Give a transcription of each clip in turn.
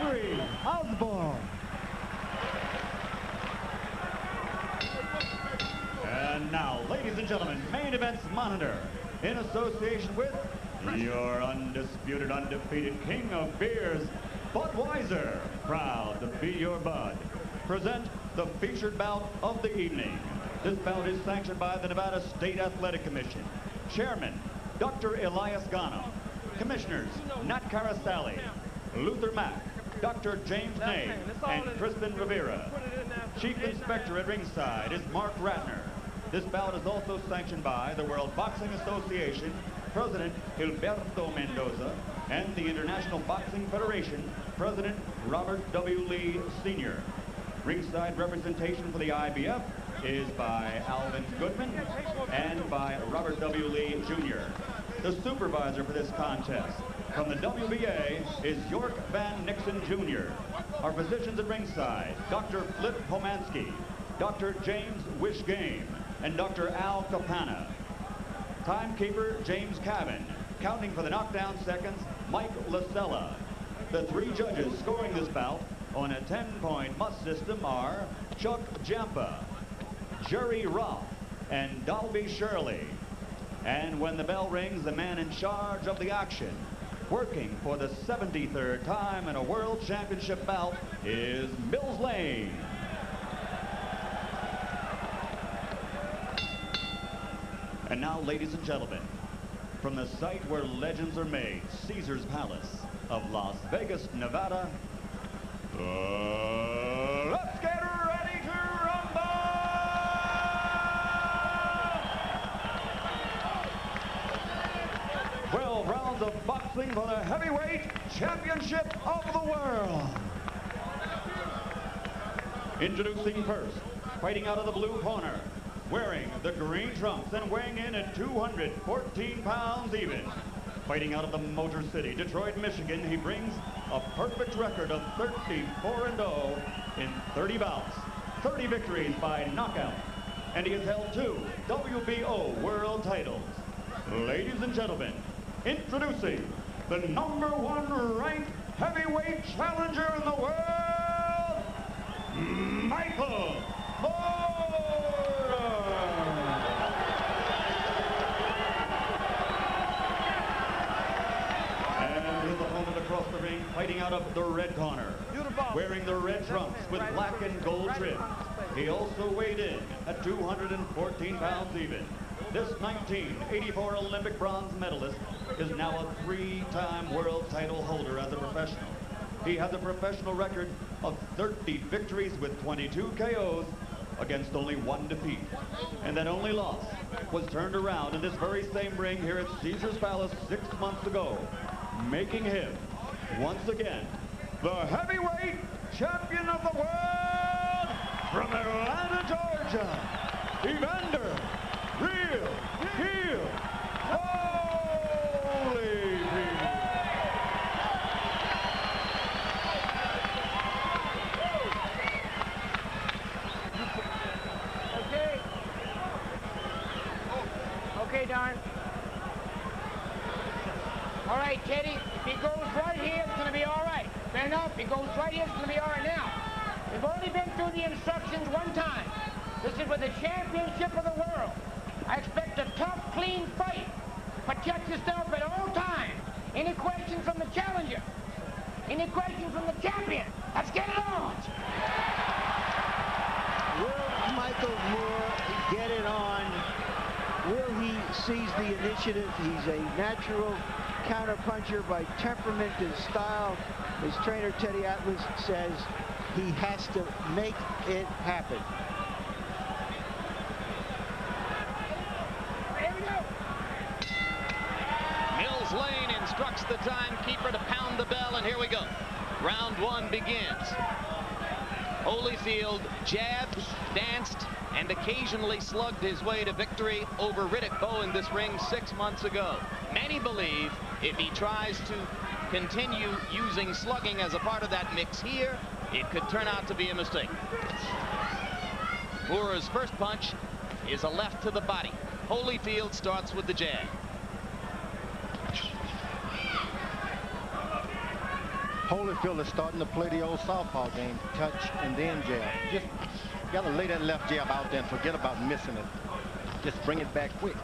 Henry Osborne. And now, ladies and gentlemen, main events monitor in association with your undisputed, undefeated king of beers, Budweiser, proud to be your bud. Present the featured bout of the evening. This bout is sanctioned by the Nevada State Athletic Commission. Chairman, Dr. Elias Gano. Commissioners, Nat Carasali, Luther Mack, Dr. James Ney, and Kristen Rivera. Chief Inspector at ringside is Mark Ratner. This bout is also sanctioned by the World Boxing Association, President Gilberto Mendoza, and the International Boxing Federation, President Robert W. Lee Sr. Ringside representation for the IBF is by Alvin Goodman and by Robert W. Lee Jr. The supervisor for this contest from the WBA is York Van Nixon Jr. Our physicians at ringside, Dr. Flip Pomansky, Dr. James Wishgame, and Dr. Al Capana. Timekeeper, James Cabin. Counting for the knockdown seconds, Mike Lasella. The three judges scoring this bout on a 10-point must system are Chuck Jampa, Jerry Roth, and Dalby Shirley. And when the bell rings, the man in charge of the action, working for the 73rd time in a World Championship bout, is Mills Lane. And now, ladies and gentlemen, from the site where legends are made, Caesar's Palace of Las Vegas, Nevada, let's get ready to rumble! 12 rounds of boxing for the heavyweight championship of the world. Introducing first, fighting out of the blue corner, wearing the green trunks and weighing in at 214 pounds even. Fighting out of the Motor City, Detroit, Michigan, he brings a perfect record of 34-0 in 30 bouts, 30 victories by knockout, and he has held 2 WBO world titles. Ladies and gentlemen, introducing the #1 ranked heavyweight challenger in the world, Michael Moore. Across the ring, fighting out of the red corner, wearing the red trunks with black and gold trim. He also weighed in at 214 pounds even. This 1984 Olympic bronze medalist is now a 3-time world title holder as a professional. He has a professional record of 30 victories with 22 KOs against only 1 defeat. And that only loss was turned around in this very same ring here at Caesar's Palace 6 months ago, making him once again the heavyweight champion of the world from Atlanta, Georgia, Evander Holyfield. Okay, Don. All right, Teddy, if he goes right here, it's going to be all right. Fair enough, if he goes right here, it's going to be all right now. We've only been through the instructions one time. This is for the championship of the world. I expect a tough, clean fight. Protect yourself at all times. Any questions from the challenger? Any questions from the champion? Let's get it on. Will Michael Moore get it on? Will he seize the initiative? He's a natural counter-puncher by temperament and style. His trainer, Teddy Atlas, says he has to make it happen. Here we go. Mills Lane instructs the timekeeper to pound the bell, and here we go. Round 1 begins. Holyfield jabbed, danced, and occasionally slugged his way to victory over Riddick Bowe in this ring 6 months ago. Many believe if he tries to continue using slugging as a part of that mix here, it could turn out to be a mistake. Moore's first punch is a left to the body. Holyfield starts with the jab. Holyfield is starting to play the old southpaw game, touch and then jab. Just got to lay that left jab out there and forget about missing it. Just bring it back quick.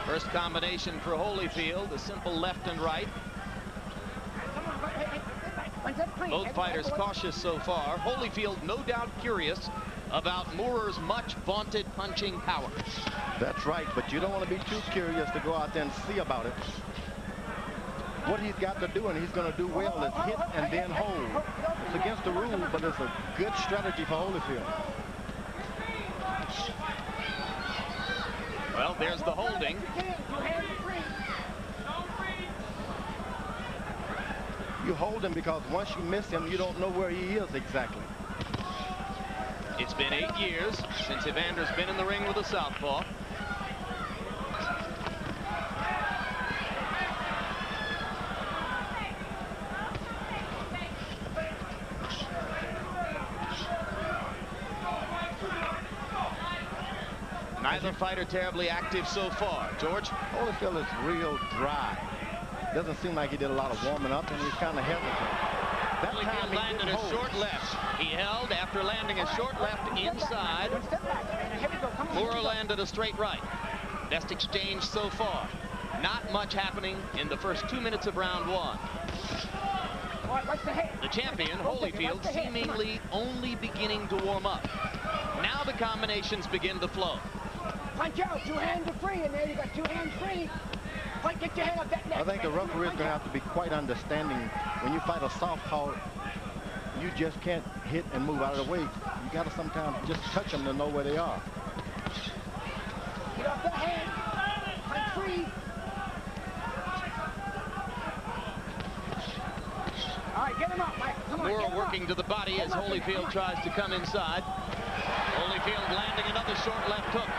First combination for Holyfield, a simple left and right. Both fighters cautious so far. Holyfield no doubt curious about Moorer's much vaunted punching power. That's right, but you don't want to be too curious to go out there and see about it. What he's got to do, and he's going to do well, is hit and then hold. It's against the rule, but it's a good strategy for Holyfield. Well, there's the holding. You hold him because once you miss him, you don't know where he is exactly. It's been 8 years since Evander's been in the ring with a southpaw. Neither fighter terribly active so far. George? Holyfield is real dry. Doesn't seem like he did a lot of warming up, and he's kind of hesitant. That time Holyfield landed a short left. He held after landing a short left inside. Moorer landed a straight right. Best exchange so far. Not much happening in the first 2 minutes of round 1. The champion, Holyfield, seemingly only beginning to warm up. Now the combinations begin to flow. Punch out, 2 hands are free, and there you got 2 hands free. Punch, get your hand up that neck. I think the referee is going to have to be quite understanding. When you fight a southpaw, you just can't hit and move out of the way. You got to sometimes just touch them to know where they are. Get off that hand. Punch free. All right, get him up, Mike. Come on. Moorer working to the body as Holyfield tries to come inside. Holyfield landing another short left hook.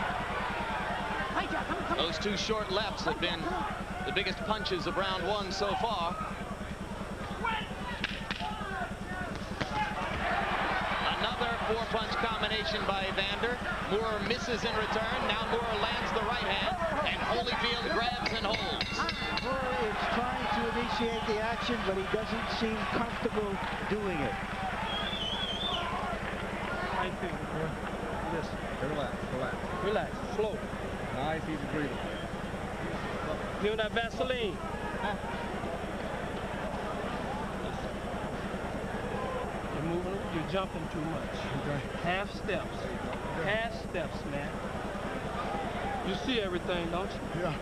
Those 2 short lefts have been the biggest punches of round 1 so far. Another 4-punch combination by Evander. Moorer misses in return. Now Moorer lands the right hand, and Holyfield grabs and holds. Moorer is trying to initiate the action, but he doesn't seem comfortable doing it. I think, listen, relax, relax, relax, slow. Nice, easy breathing. Give that Vaseline. You're moving, you're jumping too much. Okay. Half steps. Okay. Half steps, man. You see everything, don't you? Yeah.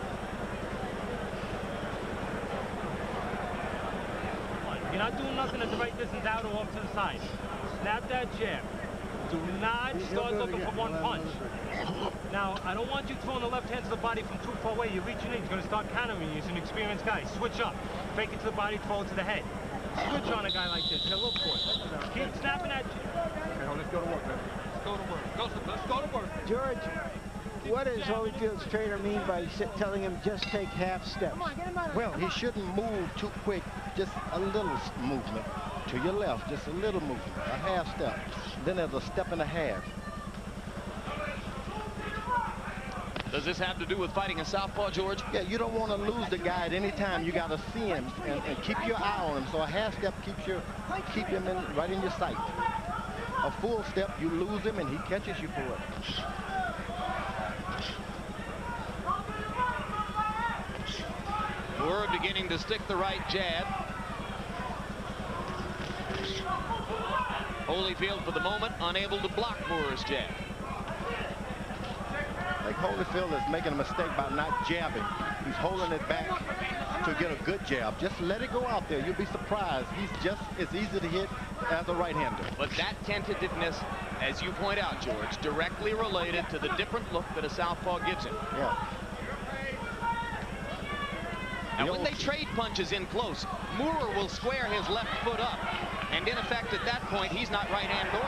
You're not doing nothing at the right distance out or off to the side. Snap that jab. Do not start looking for one punch. Now, I don't want you throwing the left hand to the body from too far away. You're reaching in. He's going to start countering you. He's an experienced guy. Switch up. Fake it to the body, throw it to the head. Switch on a guy like this. Now, look for it. Keep snapping at you. Okay, let's go to work, man. Let's go to work. Let's go to work. George, what does Holyfield's trainer mean by telling him just take half steps? Come on, get him out of Well, he shouldn't move too quick. Just a little movement to your left. Just a little movement. A half step. Then there's a step and a half. Does this have to do with fighting a southpaw, George? Yeah, you don't want to lose the guy at any time. You got to see him and keep your eye on him. So a half step keep him right in your sight. A full step, you lose him and he catches you for it. Moorer beginning to stick the right jab. Holyfield, for the moment, unable to block Moorer's jab. I think Holyfield is making a mistake by not jabbing. He's holding it back to get a good jab. Just let it go out there. You'll be surprised. He's just as easy to hit as a right-hander. But that tentativeness, as you point out, George, directly related to the different look that a southpaw gives him. Yeah. Now, when they trade punches in close, Moorer will square his left foot up. And in effect, at that point, he's not right-handed or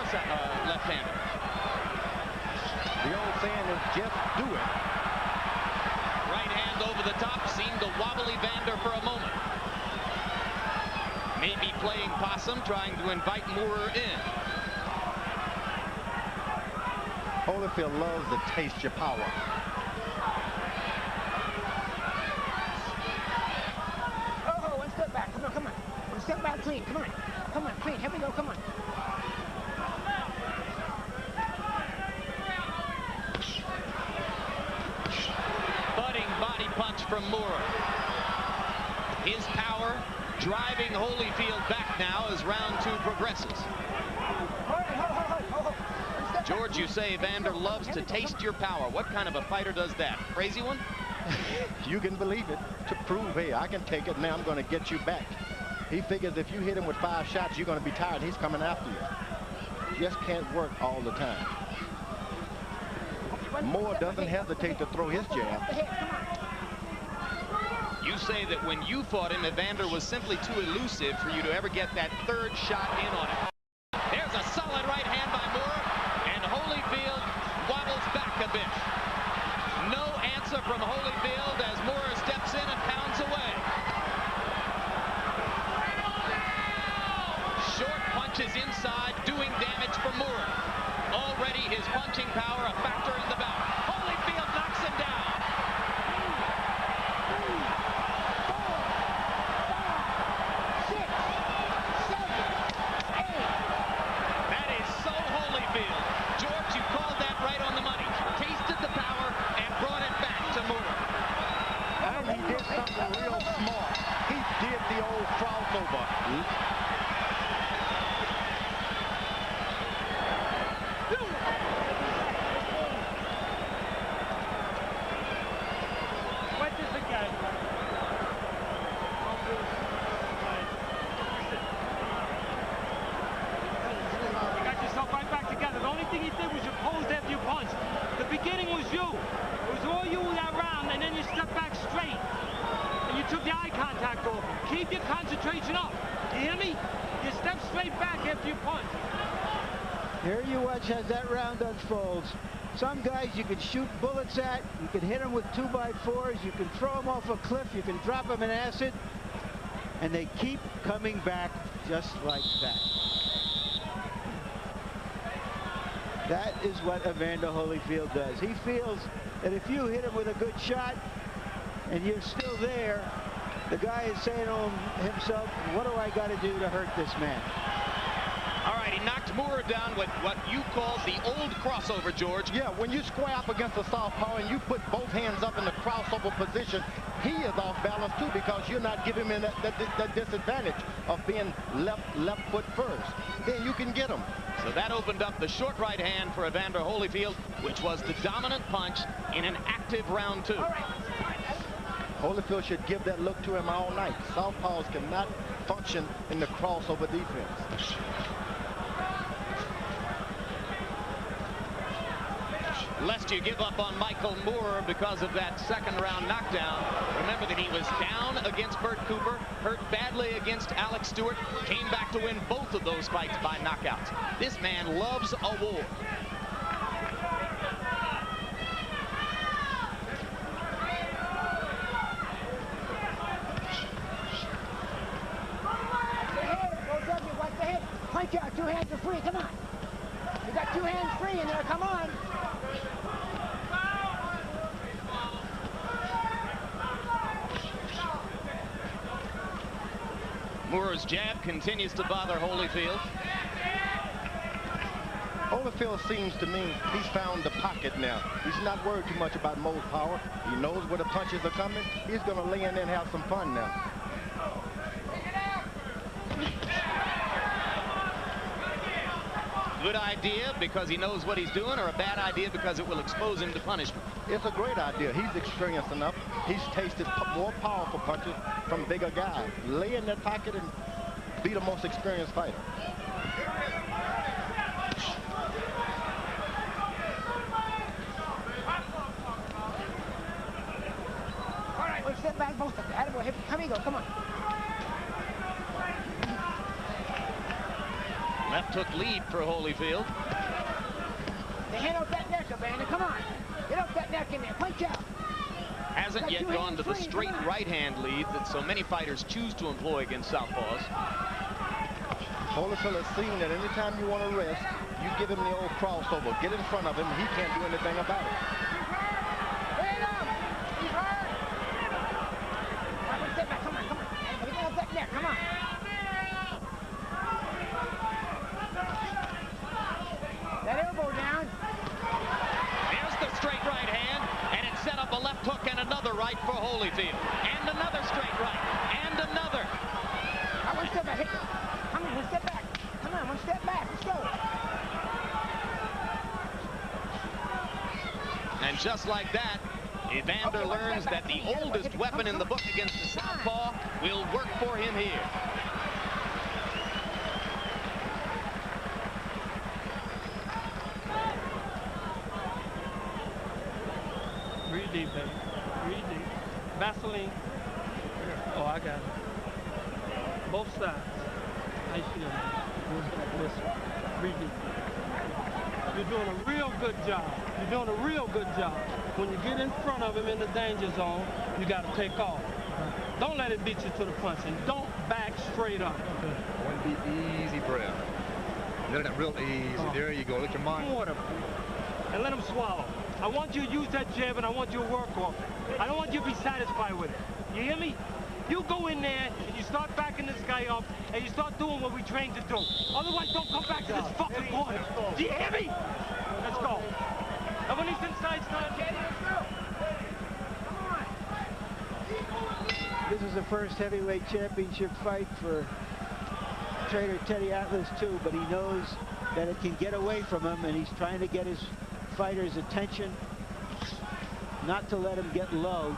left-handed. The old saying is just do it. Right hand over the top seemed to wobble Evander for a moment. Maybe playing possum, trying to invite Moorer in. Holyfield loves to taste your power. Oh, one step back. Come on, come on. One step back to clean. Come on. Come on, clean. Here we go. Come on. Budding body punch from Moore. His power driving Holyfield back now as round 2 progresses. George, you say Evander loves to taste your power. What kind of a fighter does that? Crazy one? You can believe it. To prove, hey, I can take it, now I'm going to get you back. He figures if you hit him with 5 shots, you're going to be tired. He's coming after you. Just can't work all the time. Moore doesn't hesitate to throw his jab. You say that when you fought him, Evander was simply too elusive for you to ever get that 3rd shot in on him. There's a solid right hand by Moore, and Holyfield wobbles back a bit. No answer from Holyfield as Moore steps in and pounds away. Short punches inside, doing damage for Moore. Already his punching power a factor in the bout. Holyfield knocks him down. George, you called that right on the money. Tasted the power and brought it back to Moore. And he did something real smart. He did the old crossover. What is the guy? You got yourself right back together. The only thing he did was you posed after you punched. The beginning was you. It was all you that round, and then you stepped back straight. And you took the eye contact off. Keep your concentration up. You hear me? You step straight back after you punch. Here you watch as that round unfolds. Some guys you can shoot bullets at, you can hit them with 2x4s, you can throw them off a cliff, you can drop them in acid, and they keep coming back just like that. That is what Evander Holyfield does. He feels that if you hit him with a good shot and you're still there, the guy is saying to himself, what do I got to do to hurt this man? All right, he knocked Moore down with what you call the old crossover, George. Yeah, when you square up against a southpaw and you put both hands up in the crossover position, he is off balance too because you're not giving him that disadvantage of being left foot first. Then you can get him. So that opened up the short right hand for Evander Holyfield, which was the dominant punch in an active round 2. Holyfield should give that look to him all night. Southpaws cannot function in the crossover defense. Lest you give up on Michael Moore because of that 2nd round knockdown. Remember that he was down against Bert Cooper, hurt badly against Alex Stewart, came back to win both of those fights by knockouts. This man loves a war. Punch out, 2 hands are free, come on. You got 2 hands free in there, come on. Moore's jab continues to bother Holyfield. Holyfield seems to me he's found the pocket now. He's not worried too much about Moore's power. He knows where the punches are coming. He's going to lay in there and have some fun now. Good idea because he knows what he's doing, or a bad idea because it will expose him to punishment? It's a great idea. He's experienced enough. He's tasted more powerful punches from bigger guys. Lay in that pocket and be the most experienced fighter. All right, let's step back both of you. Attaboy, here we go, come on. Left hook lead for Holyfield. They hand out that neck, Evander, come on. Get up that neck in there, punch out. Hasn't yet gone to the straight right hand lead that so many fighters choose to employ against southpaws. Holyfield has seen that anytime you want to rest, you give him the old crossover. Get in front of him, he can't do anything about it. Hit him! He's hurt! All right, step back, come on, come on. Get up that neck, come on. just like that, Evander learns that the oldest weapon in the book against the southpaw will work for him here. Breathe deep, baby. Breathe deep. Vaseline. Oh, I got it. Both sides. I feel it. Listen. Breathe deep. You're doing a real good job. You're doing a real good job. When you get in front of him in the danger zone, you got to take off. Don't let it beat you to the punch, and don't back straight up. I want to be easy, breath. Let it real easy. There you go. Let your mind. Water. And let him swallow. I want you to use that jab, and I want you to work off it. I don't want you to be satisfied with it. You hear me? You go in there, and you start backing this guy up, and you start doing what we trained to do. Otherwise, don't come back to this fucking corner. Do you hear me? Let's go. And when he's inside, start getting it through. This is the first heavyweight championship fight for trainer Teddy Atlas too, but he knows that it can get away from him, and he's trying to get his fighters' attention, not to let him get low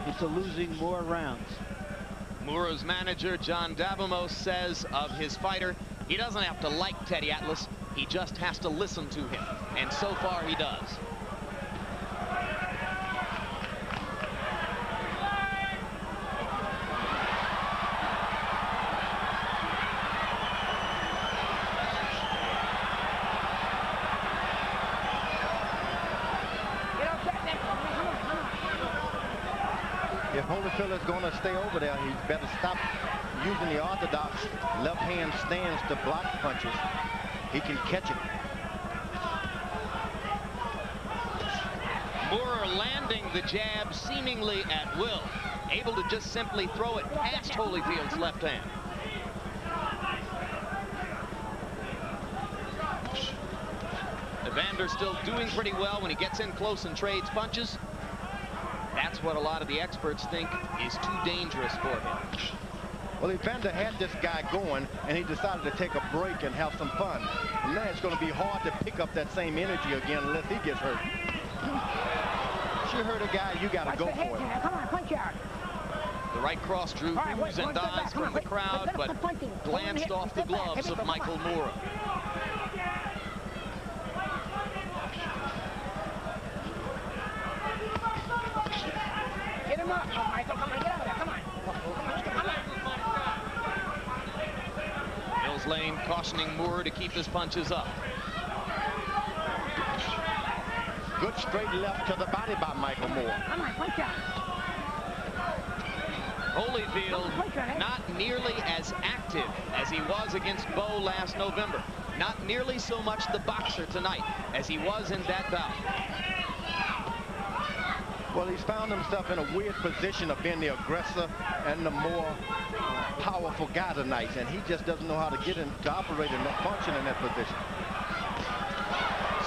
into losing more rounds. Mura's manager, John Davamos, says of his fighter, he doesn't have to like Teddy Atlas, he just has to listen to him. And so far, he does. If Holyfield is going to stay over there, he better stop using the orthodox left hand stance to block punches. He can catch it. Mura landing the jab seemingly at will, able to just simply throw it past Holyfield's left hand. Evander still doing pretty well when he gets in close and trades punches. That's what a lot of the experts think is too dangerous for him. Well, Evander had this guy going, and he decided to take a break and have some fun. And now it's going to be hard to pick up that same energy again unless he gets hurt. You hurt a guy, you got to go for it. Come on, punch out. The right cross drew oohs and dies from the crowd, but glanced off the gloves of Michael Mura. Get him up. Oh, Michael, come on, get out of there. Come on. Mills Lane cautioning Mura to keep his punches up. Good straight left to the body by Michael Moore. Come on, punch out. Holyfield not nearly as active as he was against Bo last November. Not nearly so much the boxer tonight as he was in that bout. Well, he's found himself in a weird position of being the aggressor and the more powerful guy tonight, and he just doesn't know how to get in to operate and function in that position.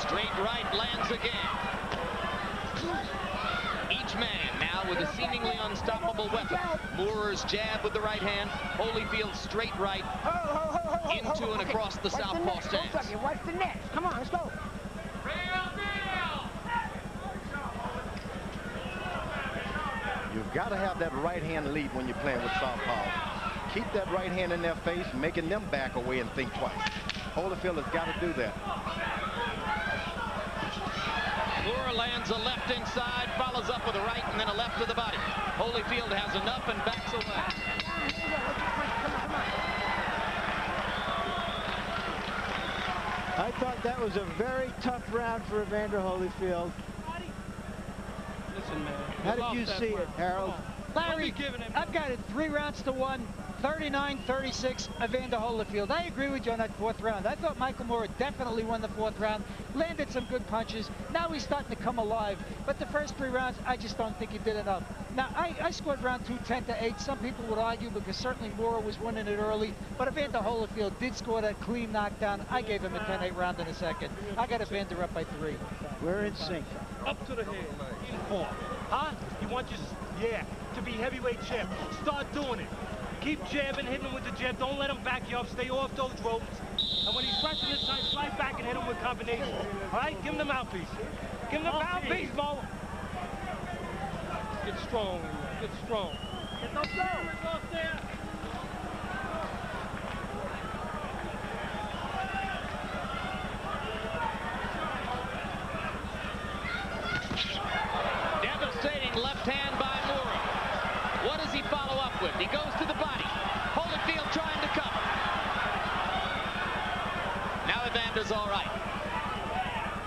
Straight right lands again. Each man now with a seemingly unstoppable weapon. Moore's jab with the right hand, Holyfield's straight right into and across the southpaw stance. Watch the next. Come on, let's go. You've got to have that right hand lead when you're playing with southpaw. Keep that right hand in their face, making them back away and think twice. Holyfield has got to do that. Mura lands a left inside, follows up with a right and then a left to the body. Holyfield has enough and backs away. I thought that was a very tough round for Evander Holyfield. Listen, man. How did you see it, Harold? Larry, I've got it 3 rounds to 1, 39-36, Evander Holyfield. I agree with you on that 4th round. I thought Michael Moore definitely won the 4th round, landed some good punches. Now he's starting to come alive. But the first 3 rounds, I just don't think he did enough. Now, I scored round 2 10-8. Some people would argue because certainly Moore was winning it early. But Evander Holyfield did score that clean knockdown. I gave him a 10-8 round in a second. I got Evander up by 3. We're in sync. Up to the head. In form. Huh? You want your, to be heavyweight champ. Start doing it. Keep jabbing, hitting him with the jab. Don't let him back you up. Stay off those ropes. And when he's rushing this time, slide back and hit him with combinations. All right? Give him the mouthpiece. Give him the mouthpiece, Mo. Get strong. Get strong. Get those go. Off there. Devastating left hand by Moore. What does he follow up with? He goes to the body. Holyfield trying to cover. Now Evander's all right.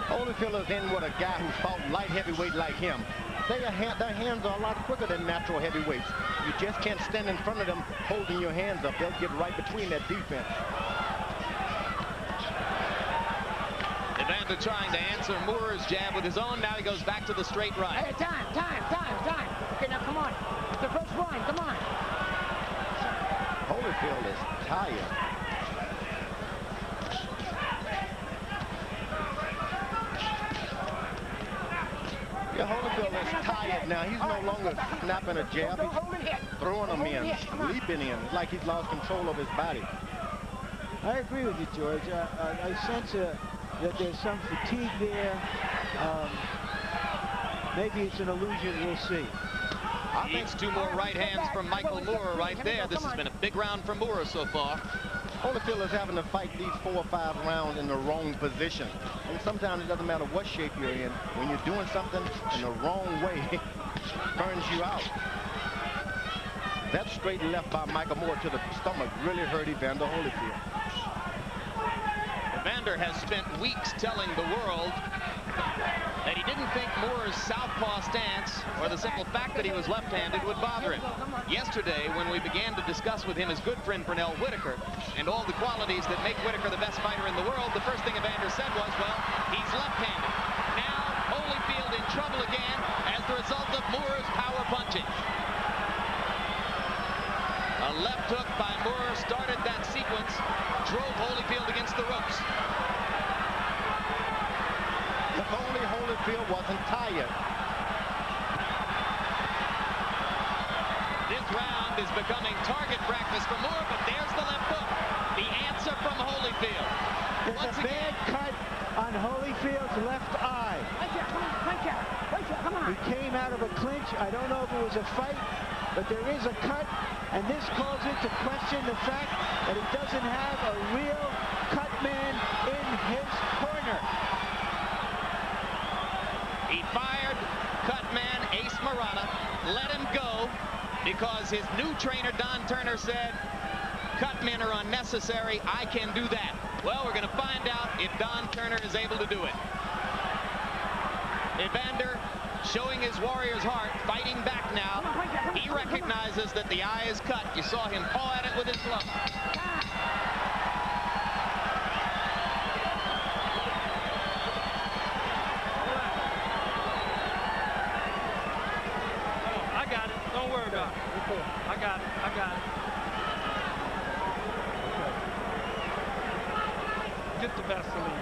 Holyfield is in with a guy who's fought light heavyweight like him. Their hands are a lot quicker than natural heavyweights. You just can't stand in front of them holding your hands up. They'll get right between that defense. Evander trying to answer Moore's jab with his own. Now he goes back to the straight right. Hey, time. Okay, now come on. It's the first one. Come on. Holyfield is tired. Yeah, Holyfield is tired now. He's no longer snapping a jab. He's throwing them in, leaping in, like he's lost control of his body. I agree with you, George. I sense that there's some fatigue there. Maybe it's an illusion. We'll see. Needs two more right hands from Michael Moore right there. This has been a big round for Moore so far. Holyfield is having to fight these 4 or 5 rounds in the wrong position. And sometimes it doesn't matter what shape you're in. When you're doing something in the wrong way, it burns you out. That straight left by Michael Moore to the stomach really hurt Evander Holyfield. Evander has spent weeks telling the world that he didn't think Moore's southpaw stance or the simple fact that he was left-handed would bother him. Yesterday, when we began to discuss with him his good friend Pernell Whitaker and all the qualities that make Whitaker the best fighter in the world, the first thing Evander said was, well, he's left-handed. Now, Holyfield in trouble again as the result of Moore's power punching. A left hook by Moore started that sequence, drove Holyfield against the ropes. If only Holyfield wasn't tired. This round is becoming target practice for Moore, but there's the left hook. The answer from Holyfield. There's a bad cut on Holyfield's left eye. Come on. He came out of a clinch. I don't know if it was a fight, but there is a cut, and this calls into question the fact that he doesn't have a real cut man in his corner. He fired cut man Ace Murata, let him go because his new trainer Don Turner said cut men are unnecessary. I can do that. Well, we're going to find out if Don Turner is able to do it. Evander showing his warrior's heart, fighting back now. He recognizes that the eye is cut. You saw him paw at it with his glove. I got it. Don't worry about it. I got it. Get the Vaseline.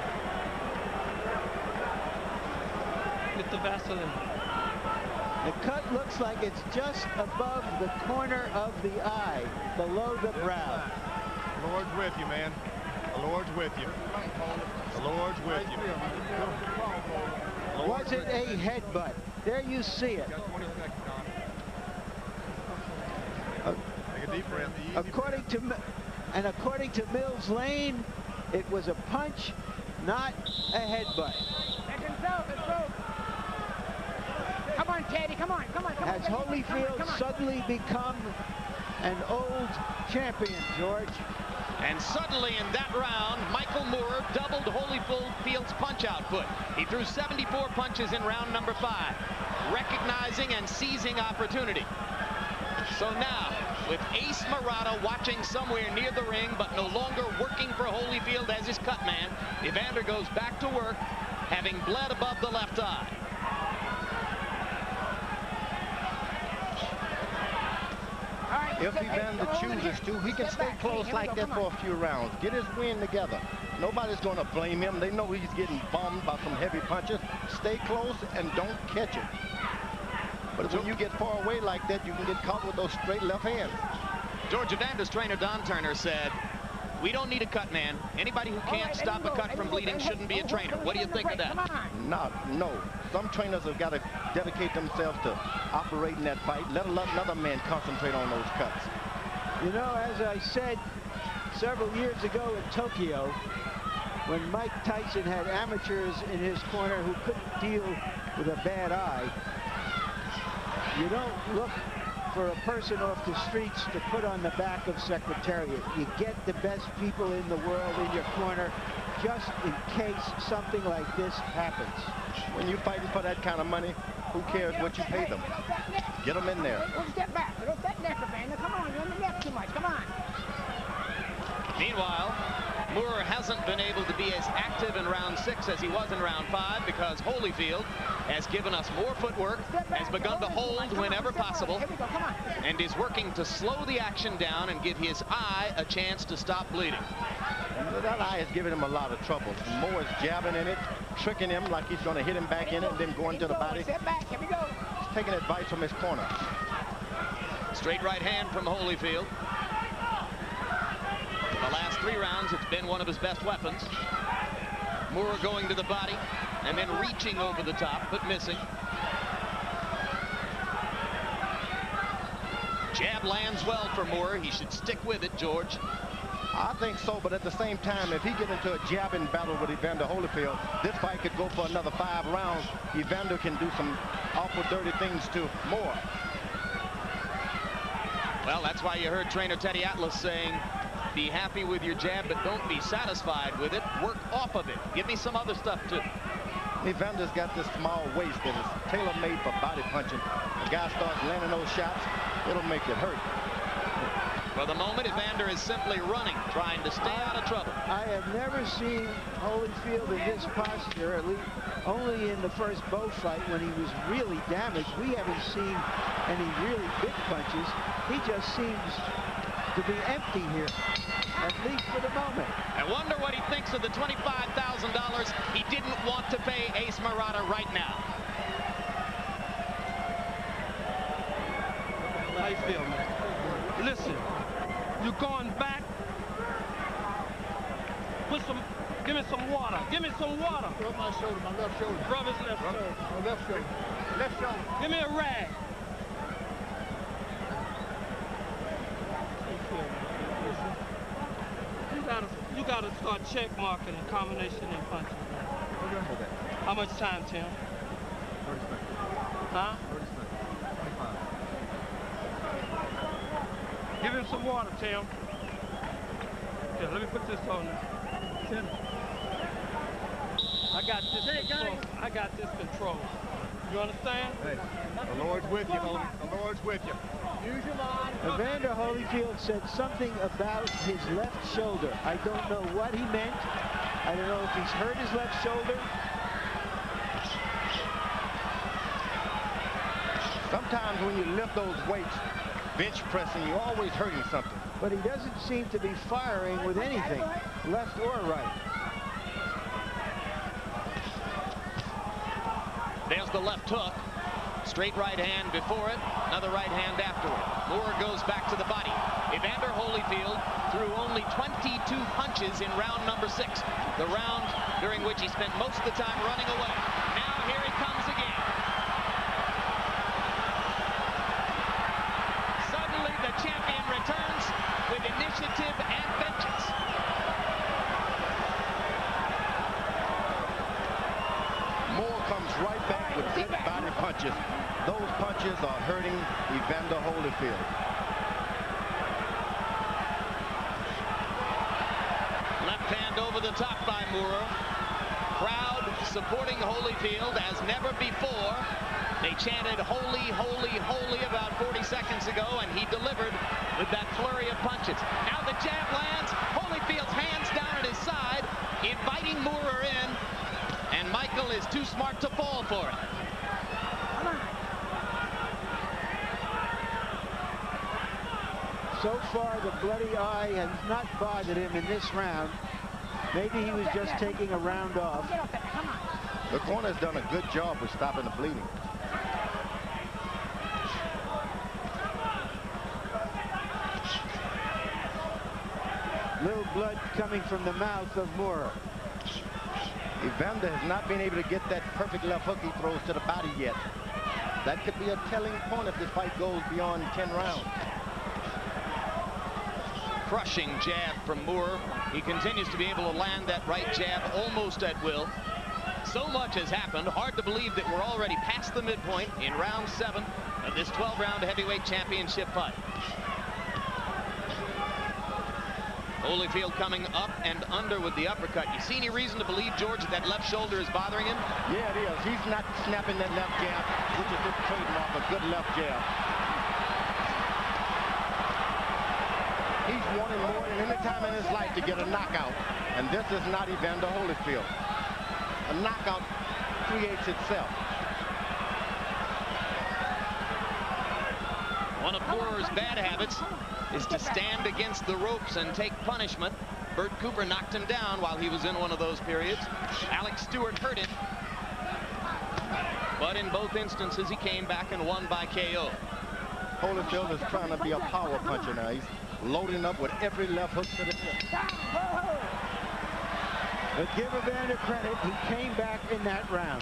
Get the Vaseline. The cut looks like it's just above the corner of the eye, below the brow. The Lord's with you, man. The Lord's with you. The Lord's with you. Was it a headbutt? There you see it. Take a deep breath. According to Mills Lane, it was a punch, not a headbutt. Come on, Teddy, come on. Has Holyfield suddenly become an old champion, George? And suddenly in that round, Michael Moore doubled Holyfield's punch output. He threw 74 punches in round number 5, recognizing and seizing opportunity. So now, with Ace Murata watching somewhere near the ring, but no longer working for Holyfield as his cut man, Evander goes back to work, having bled above the left eye. If Evander chooses to, he can stay close like that for a few rounds. Get his wind together. Nobody's going to blame him. They know he's getting bummed by some heavy punches. Stay close and don't catch it. But when you get far away like that, you can get caught with those straight left hands. George, Evander's trainer Don Turner said We don't need a cut man. Anybody who can't stop a cut from bleeding shouldn't be a trainer. What do you think of that? No. Some trainers have got to dedicate themselves to operating that fight. Let another man concentrate on those cuts. You know, as I said several years ago in Tokyo, when Mike Tyson had amateurs in his corner who couldn't deal with a bad eye, you don't look for a person off the streets to put on the back of Secretariat. You get the best people in the world in your corner just in case something like this happens. When you're fighting for that kind of money, who cares what you pay them? Get them in there. Don't step back. Don't step neck, Evander. Come on, you're on the left too much. Come on. Meanwhile, Moore hasn't been able to be as active in round 6 as he was in round 5 because Holyfield has given us more footwork, has begun to hold whenever possible, and is working to slow the action down and give his eye a chance to stop bleeding. That eye is giving him a lot of trouble. Moore is jabbing in it, tricking him like he's going to hit him back in it and then going to the body. Step back. Here we go. He's taking advice from his corner. Straight right hand from Holyfield. In the last 3 rounds, it's been one of his best weapons. Moore going to the body and then reaching over the top, but missing. Jab lands well for Moore. He should stick with it, George. I think so, but at the same time, if he get into a jabbing battle with Evander Holyfield, this fight could go for another 5 rounds. Evander can do some awful dirty things to Moore. Well, that's why you heard trainer Teddy Atlas saying, be happy with your jab, but don't be satisfied with it. Work off of it. Give me some other stuff, too. Evander's got this small waist that is tailor-made for body punching. The guy starts landing those shots, it'll make it hurt. For the moment, Evander is simply running, trying to stay out of trouble. I have never seen Holyfield in this posture, at least only in the first Bow fight when he was really damaged. We haven't seen any really big punches. He just seems to be empty here, at least for the moment. I wonder what he thinks of the $25,000 he didn't want to pay Ace Murata right now. How you feel, man? Listen, you're going back. Give me some water. Give me some water. Rub my shoulder, my left shoulder. Rub his left shoulder. My left shoulder. Left shoulder. Give me a rag. You gotta start check marking and combination and punching. How much time, Tim? 30 seconds. Huh? 30 seconds. 25. Give him some water, Tim. Here, let me put this on there. Tim. I got this control. I got this control. You understand? Hey, the Lord's with you, homie. The Lord's with you. Use your mind. Evander Holyfield said something about his left shoulder. I don't know what he meant. I don't know if he's hurt his left shoulder. Sometimes when you lift those weights, bench pressing, you're always hurting something. But he doesn't seem to be firing with anything, left or right. There's the left hook. Straight right hand before it, another right hand afterward. Moore goes back to the body. Evander Holyfield threw only 22 punches in round number 6, the round during which he spent most of the time running away. Now here he comes again. Suddenly the champion returns with initiative and vengeance. Moore comes right back with good body punches. Those punches are hurting Evander Holyfield. Left hand over the top by Moore. Crowd supporting Holyfield as never before. They chanted holy, holy, holy about 40 seconds ago, and he delivered with that flurry of punches. Now the jab lands. Holyfield's hands down at his side, inviting Moore in, and Michael is too smart to fall for it. So far, the bloody eye has not bothered him in this round. Maybe he was just taking a round off. The corner's done a good job with stopping the bleeding. Little blood coming from the mouth of Moore. Evander has not been able to get that perfect left hook he throws to the body yet. That could be a telling point if this fight goes beyond 10 rounds. Crushing jab from Moore. He continues to be able to land that right jab almost at will. So much has happened. Hard to believe that we're already past the midpoint in round 7 of this 12-round heavyweight championship fight. Holyfield coming up and under with the uppercut. You see any reason to believe, George, that left shoulder is bothering him? Yeah, it is. He's not snapping that left jab, which is his trademark, a good left jab. He's wanted more than any time in his life to get a knockout, and this is not Evander Holyfield. A knockout creates itself. One of Moore's bad habits is to stand against the ropes and take punishment. Bert Cooper knocked him down while he was in one of those periods. Alex Stewart hurt him. But in both instances, he came back and won by KO. Holyfield is trying to be a power puncher now. He's loading up with every left hook to the hip. But give Evander credit, he came back in that round.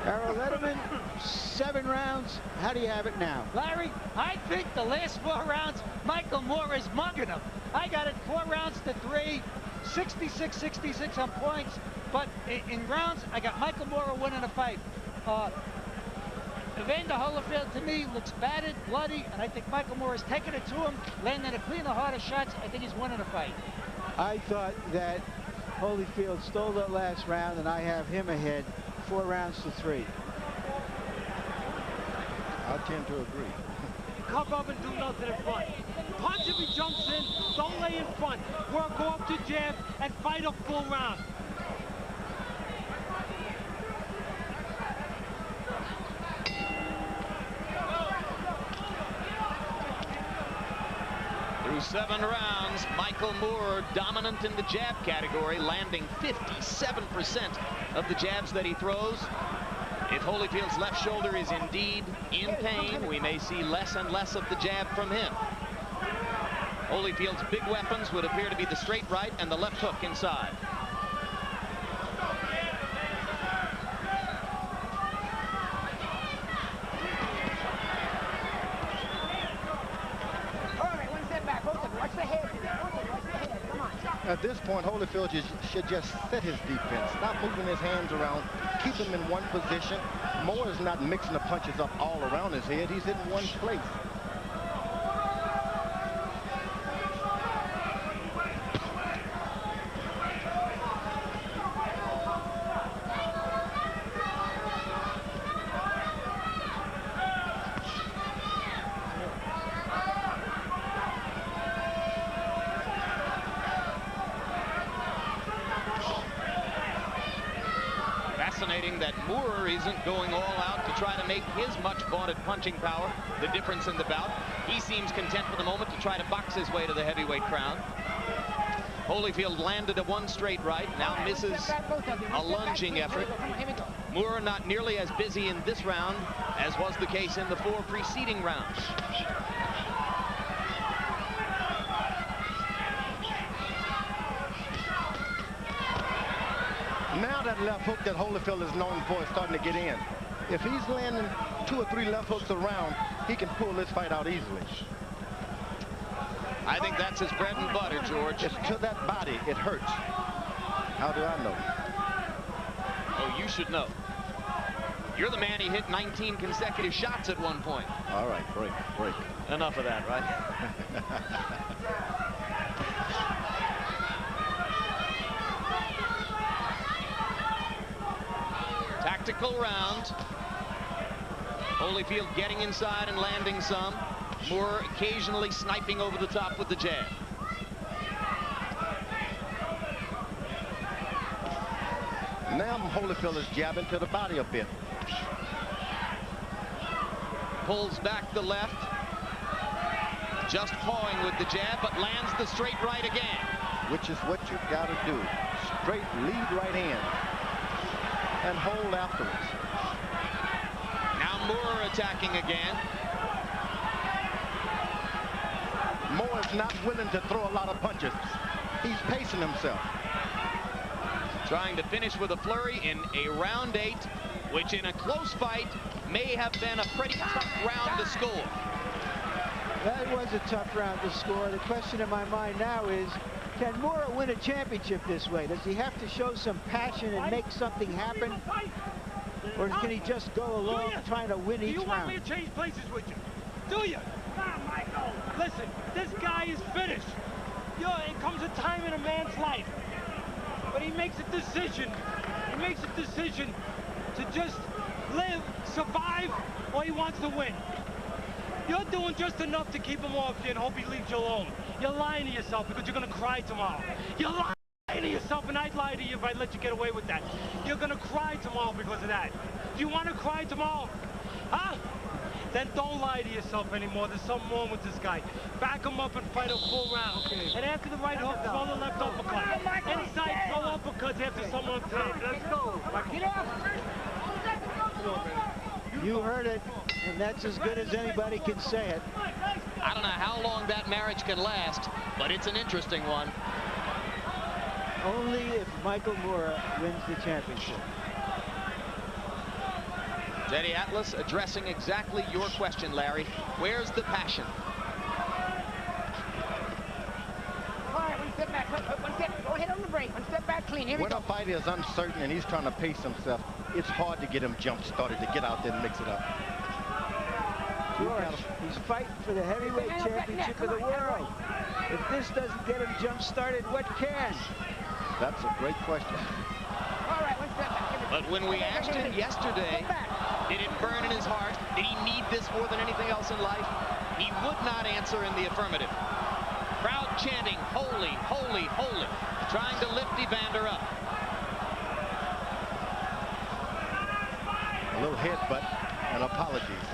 Harold Letterman, 7 rounds. How do you have it now? Larry, I think the last 4 rounds, Michael Moore is mugging him. I got it 4 rounds to 3, 66-66 on points. But in rounds, I got Michael Moore winning the fight. Evander Holyfield, to me, looks battered, bloody, and I think Michael Moore is taking it to him, landing a cleaner, harder shots. I think he's winning the fight. I thought that Holyfield stole that last round, and I have him ahead 4 rounds to 3. I tend to agree. Come up and do nothing in front. Punch if he jumps in, don't lay in front. Work off the jab and fight a full round. Through 7 rounds, Michael Moore dominant in the jab category, landing 57% of the jabs that he throws. If Holyfield's left shoulder is indeed in pain, we may see less and less of the jab from him. Holyfield's big weapons would appear to be the straight right and the left hook inside. At this point, Holyfield should just set his defense. Stop moving his hands around. Keep him in one position. Moore is not mixing the punches up all around his head. He's in one place. Fascinating that Moore isn't going all out to try to make his much vaunted punching power the difference in the bout. He seems content for the moment to try to box his way to the heavyweight crown. Holyfield landed a 1 straight right, now misses a lunging effort. Moore not nearly as busy in this round as was the case in the 4 preceding rounds. Now that left hook that Holyfield is known for is starting to get in. If he's landing 2 or 3 left hooks around, he can pull this fight out easily. I think that's his bread and butter, George. It's to that body, it hurts. How do I know? Oh, you should know. You're the man he hit 19 consecutive shots at one point. All right, break. Enough of that, right? Tactical round. Holyfield getting inside and landing some. Moore occasionally sniping over the top with the jab. Now Holyfield is jabbing to the body a bit. Pulls back the left. Just pawing with the jab, but lands the straight right again. Which is what you've got to do. Straight lead right hand and hold afterwards. Now Moore attacking again. Moore is not willing to throw a lot of punches. He's pacing himself. Trying to finish with a flurry in a round 8, which in a close fight may have been a pretty tough round to score. That was a tough round to score. The question in my mind now is, can Moore win a championship this way? Does he have to show some passion and make something happen? Or can he just go along trying to win each round? Do you want me to change places with you? Do you? Come on, Michael. Listen, this guy is finished. It comes a time in a man's life when he makes a decision. He makes a decision to just live, survive, or he wants to win. You're doing just enough to keep him off you and hope he leaves you alone. You're lying to yourself because you're going to cry tomorrow. You're lying to yourself, and I'd lie to you if I let you get away with that. You're going to cry tomorrow because of that. Do you want to cry tomorrow? Huh? Then don't lie to yourself anymore. There's something wrong with this guy. Back him up and fight a full round. And after the right hook, throw the left uppercut. Inside, throw uppercuts after someone top. Let's go. Get up. You heard it, and that's as good as anybody can say it. I don't know how long that marriage can last, but it's an interesting one. Only if Michael Moore wins the championship. Teddy Atlas addressing exactly your question, Larry. Where's the passion? All right, one step back. One step. Go ahead on the break. One step back clean. Here we When go. a fight is uncertain and he's trying to pace himself, it's hard to get him jump-started, to get out there and mix it up. George, he's fighting for the heavyweight championship of the world. If this doesn't get him jump-started, what can? That's a great question. All right, one step back. But when we asked him yesterday, did it burn in his heart? Did he need this more than anything else in life? He would not answer in the affirmative. Crowd chanting, holy, holy, holy, trying to lift Evander up. A little headbutt and apologies.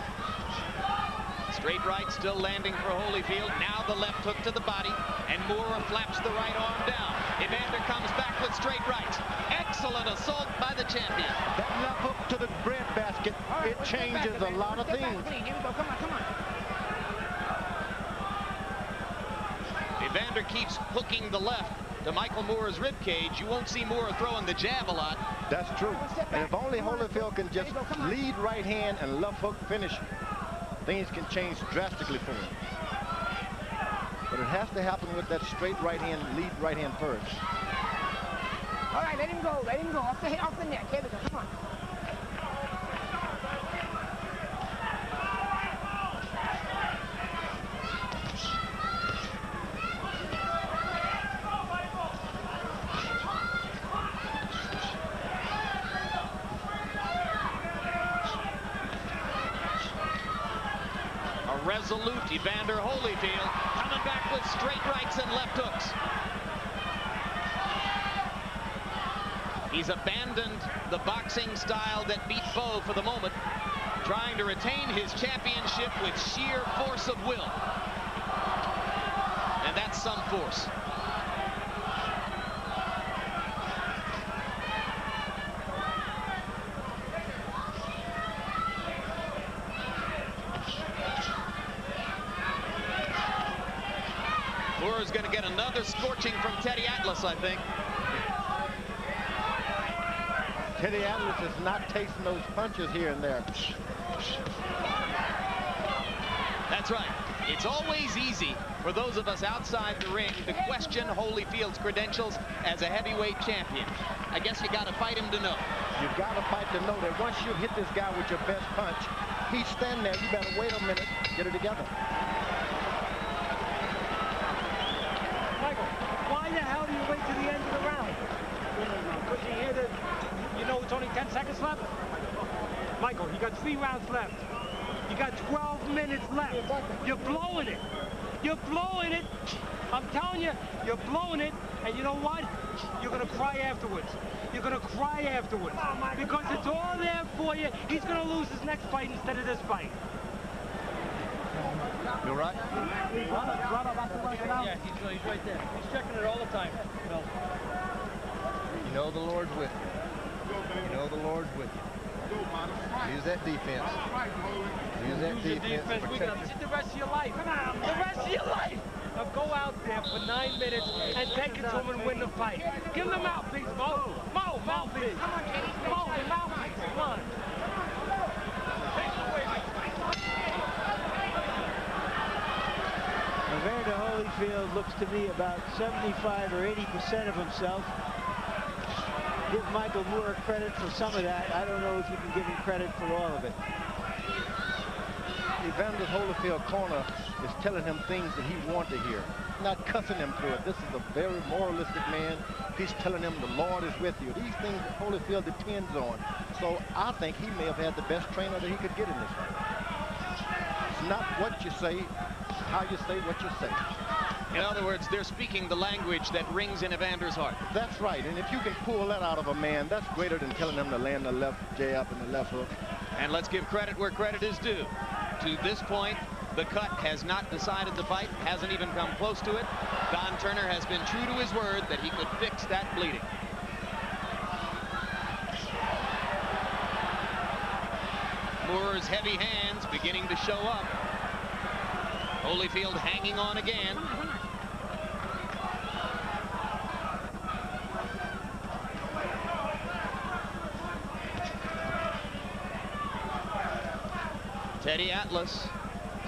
Straight right still landing for Holyfield. Now the left hook to the body, and Moore flaps the right arm down. Evander comes back with straight rights. Excellent assault by the champion. That left hook to the breadbasket, it changes a lot of things. Here we go. Come on, come on. Evander keeps hooking the left to Michael Moore's ribcage. You won't see Moore throwing the jab a lot. That's true. And if only Holyfield can just lead right hand and left hook finish, things can change drastically for him. But it has to happen with that straight right hand, lead right hand first. All right, let him go. Let him go. Off the neck. Here we go. Come on. Resolute Evander Holyfield coming back with straight rights and left hooks. He's abandoned the boxing style that beat Bo for the moment, trying to retain his championship with sheer force of will. And that's some force. Moore's going to get another scorching from Teddy Atlas, I think. Teddy Atlas is not tasting those punches here and there. That's right. It's always easy for those of us outside the ring to question Holyfield's credentials as a heavyweight champion. I guess you got to fight him to know. You've got to fight to know that once you hit this guy with your best punch, he's standing there. You better wait a minute, get it together. Why the hell do you wait to the end of the round? Because you hear that, you know it's only 10 seconds left? Michael, you got 3 rounds left. You got 12 minutes left. You're blowing it. You're blowing it. I'm telling you, you're blowing it. And you know what? You're going to cry afterwards. You're going to cry afterwards. Because it's all there for you. He's going to lose his next fight instead of this fight. You're right. Yeah, he's right there. He's checking it all the time. You know the Lord's with you. You know the Lord's with you. Use that defense. Use that defense. We got the rest of your life. The rest of your life. Now go out there for 9 minutes and take it to him and win the fight. Give him the mouthpiece, Mo. Mo, mouthpiece. Come on, Kenny. Mo, the mouthpiece. Come on. Evander Holyfield looks to me about 75 or 80% of himself. Give Michael Moore credit for some of that. I don't know if you can give him credit for all of it. Evander Holyfield corner is telling him things that he wants to hear, not cussing him through it. This is a very moralistic man. He's telling him the Lord is with you. These things that Holyfield depends on. So I think he may have had the best trainer that he could get in this fight. It's not what you say, how you say what you say. In other words, they're speaking the language that rings in Evander's heart. That's right, and if you can pull that out of a man, that's greater than telling him to land the left jab and the left hook. And let's give credit where credit is due. To this point, the cut has not decided the fight, hasn't even come close to it. Don Turner has been true to his word that he could fix that bleeding. Moore's heavy hands beginning to show up. Holyfield hanging on again. Teddy Atlas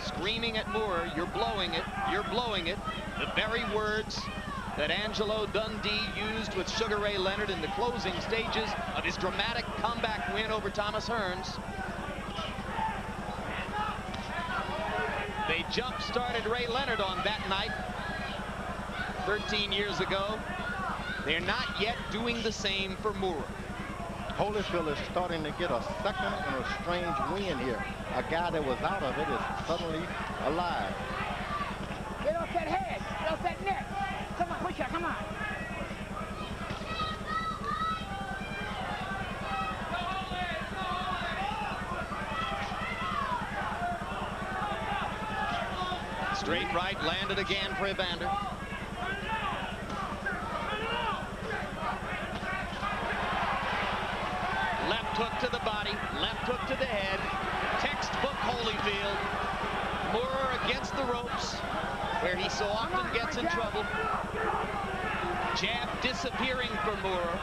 screaming at Moore, "You're blowing it, you're blowing it." The very words that Angelo Dundee used with Sugar Ray Leonard in the closing stages of his dramatic comeback win over Thomas Hearns. They jump-started Ray Leonard on that night 13 years ago. They're not yet doing the same for Moore. Holyfield is starting to get a second and a strange win here. A guy that was out of it is suddenly alive. Get off that head. Get off that neck. Come on, push her. Come on. Straight right landed again for Evander. Left hook to the body, left hook to the head. Textbook Holyfield. Moore against the ropes, where he so often gets in trouble. Jab disappearing for Moore.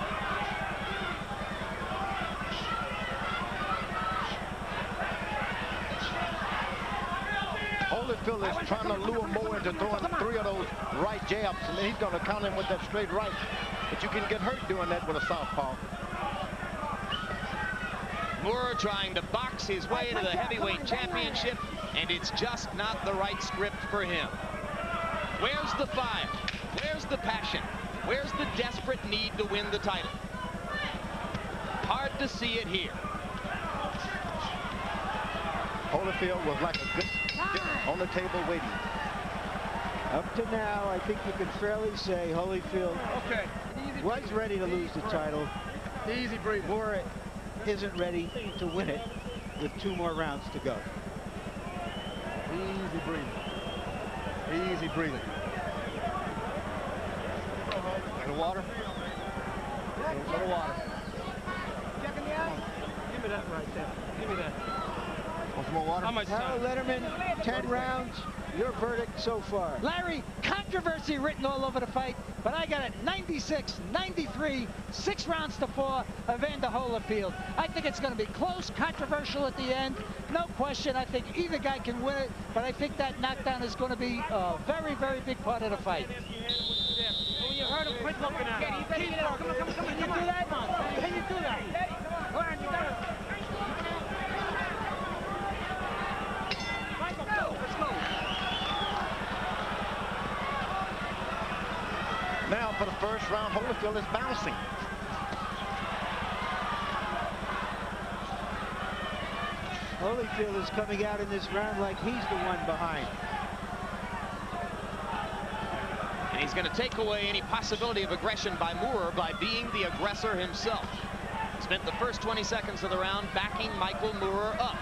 Holyfield is trying to lure Moore into throwing 3 of those right jabs, and then he's going to counter him with that straight right. But you can get hurt doing that with a southpaw. Moore trying to box his way into the heavyweight championship, and it's just not the right script for him. Where's the fire? Where's the passion? Where's the desperate need to win the title? Hard to see it here. Holyfield was like a good on the table waiting. Up to now, I think you can fairly say Holyfield was ready to lose the title. Easy breathing. Moore isn't ready to win it with 2 more rounds to go. Easy breathing. Easy breathing. A little water. A little water. Checking the eye. Give me that right there. Give me that. Want some more water? How much Harold time? Letterman, 10 rounds. Your verdict so far. Larry, controversy written all over the fight, but I got it 96-93, 6 rounds to 4, Evander Holyfield. I think it's going to be close, controversial at the end. No question, I think either guy can win it, but I think that knockdown is going to be a very, very big part of the fight. When you heard him, quit looking at him. Can you do that? Can you do that? Go on, you got it. Now for the first round, Holyfield is bouncing. Holyfield is coming out in this round like he's the one behind. And he's going to take away any possibility of aggression by Moore by being the aggressor himself. Spent the first 20 seconds of the round backing Michael Moore up.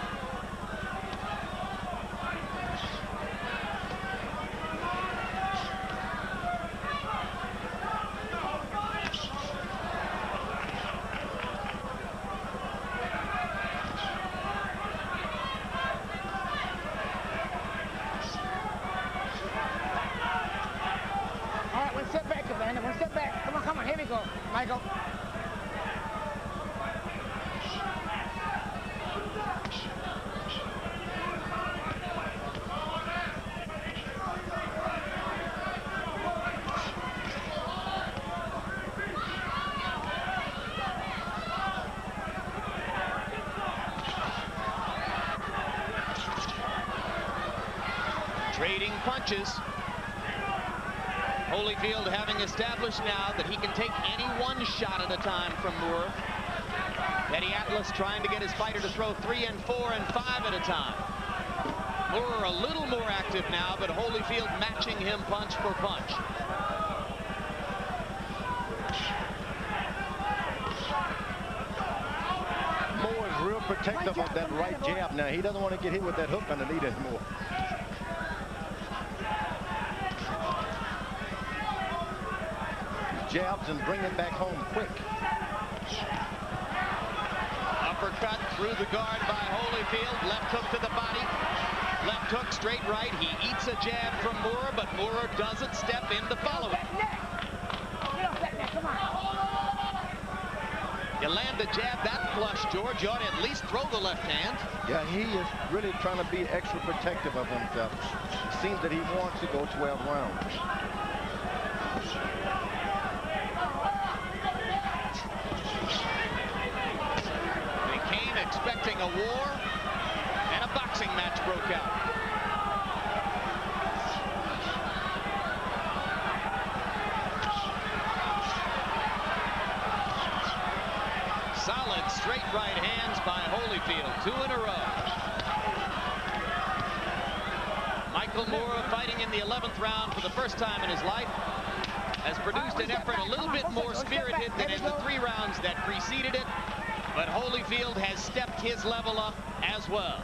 Trading punches. Holyfield having established now that he can take any one shot at a time from Moore. Eddie Atlas trying to get his fighter to throw 3 and 4 and 5 at a time. Moore a little more active now, but Holyfield matching him punch for punch. Moore is real protective of that right jab now. He doesn't want to get hit with that hook underneath anymore. Jabs and bring it back home quick. Uppercut through the guard by Holyfield. Left hook to the body. Left hook straight right. He eats a jab from Moore, but Moore doesn't step in to follow it. You land a jab that flush, George, you ought to at least throw the left hand. Yeah, he is really trying to be extra protective of himself. It seems that he wants to go 12 rounds. They came expecting a war, and a boxing match broke out. Solid straight right hands by Holyfield, 2 in a row. Michael Moore, fighting in the 11th round for the first time in his life, has produced an effort a little bit more spirited than in the 3 rounds that preceded it, but Holyfield has stepped his level up as well.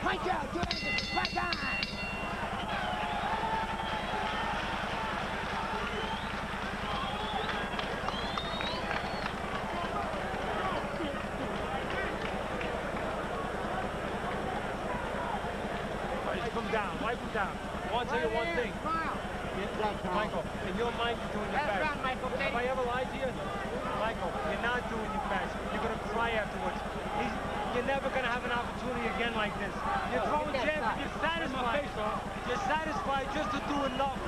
Punch out, punch on! Wipe him down. I want to tell you one thing. Michael, in your mind, you're doing your best. Have I ever lied to you? Michael, you're not doing your best. You're going to cry afterwards. You're never going to have an opportunity again like this. You're throwing jabs and you're satisfied. You're satisfied just to do enough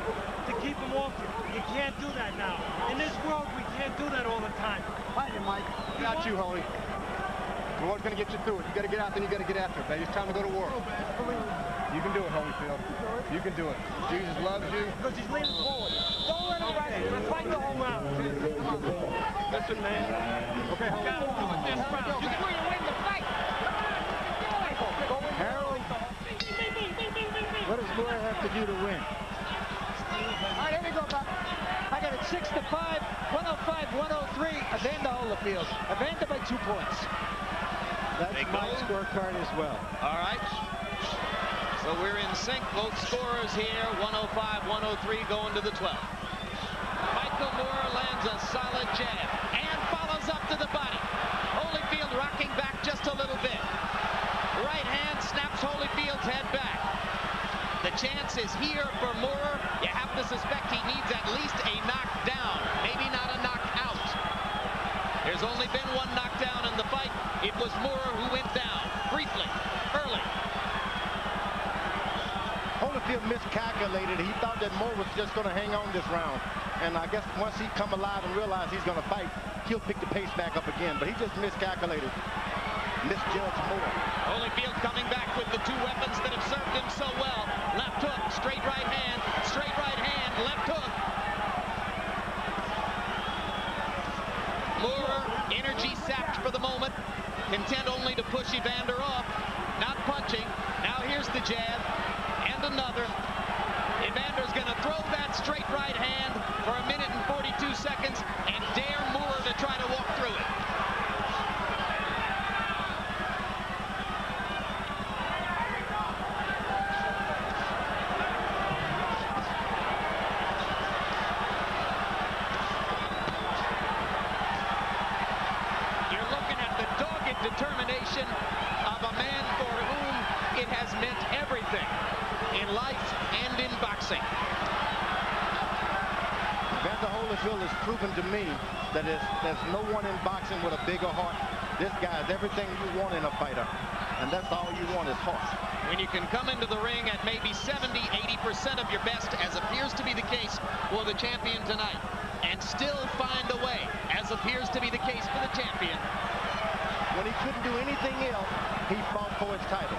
to keep him off you. You can't do that now. In this world, we can't do that all the time. Fight him, Mike. Got you, Holy. The Lord's going to get you through it. You got to get out there, you got to get after it, baby. It's time to go to war. You can do it, Holyfield. You can do it. Jesus loves you. Because he's leaning forward. Don't let him rest. Let's fight the whole round. Listen, man. Okay, Holy. You gotta do it this round. You can win the fight. Harold, what does Moore have to do to win? All right, here we go, Bob. I got it 6-5, 105-103, Evander Holyfield. Evander by 2 points. That's my scorecard as well. All right. So we're in sync, both scorers here, 105-103 going to the 12th. Michael Moore lands a solid jab and follows up to the body. Holyfield rocking back just a little bit. Right hand snaps Holyfield's head back. The chance is here for Moore. You have to suspect he needs at least a knockdown, maybe not a knockout. There's only been one knockdown in the fight. It was Moore who went down briefly, early. Holyfield miscalculated. He thought that Moore was just going to hang on this round. And I guess once he come alive and realize he's going to fight, he'll pick the pace back up again. But he just miscalculated. Misjudged Moore. Holyfield coming back with the 2 weapons that have served him so well. Left hook, straight right hand, left hook. Moore, energy sapped for the moment. Content only to push Evander off. Not punching. Now here's the jab. And another. Evander's going to throw that straight right hand for 1 minute and 42 seconds and dare Moore to try to walk through it. You're looking at the dogged determination of a man for whom it has meant everything in life and in boxing. Evander Holyfield has proven to me that there's no one in boxing with a bigger heart. This guy is everything you want in a fighter, and that's all you want is heart. When you can come into the ring at maybe 70–80% of your best, as appears to be the case for the champion tonight, and still find a way, as appears to be the case for the champion. When he couldn't do anything else, he fought for his title.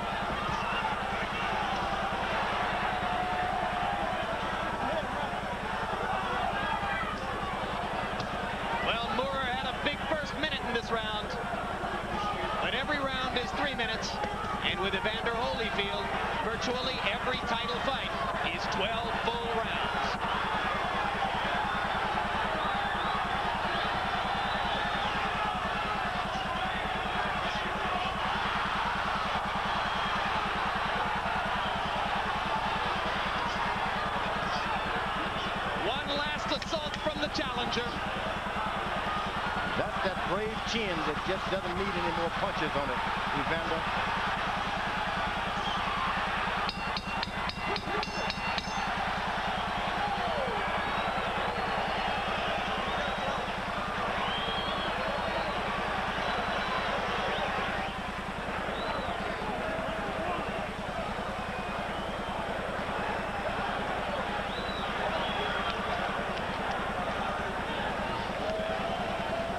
chins. It just doesn't need any more punches on it, Evander.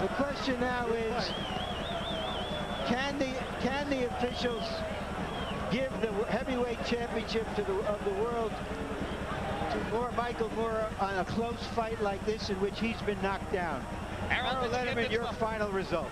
The question now is, can the officials give the heavyweight championship of the world to Michael Moorer on a close fight like this in which he's been knocked down? Harold Letterman, your final result.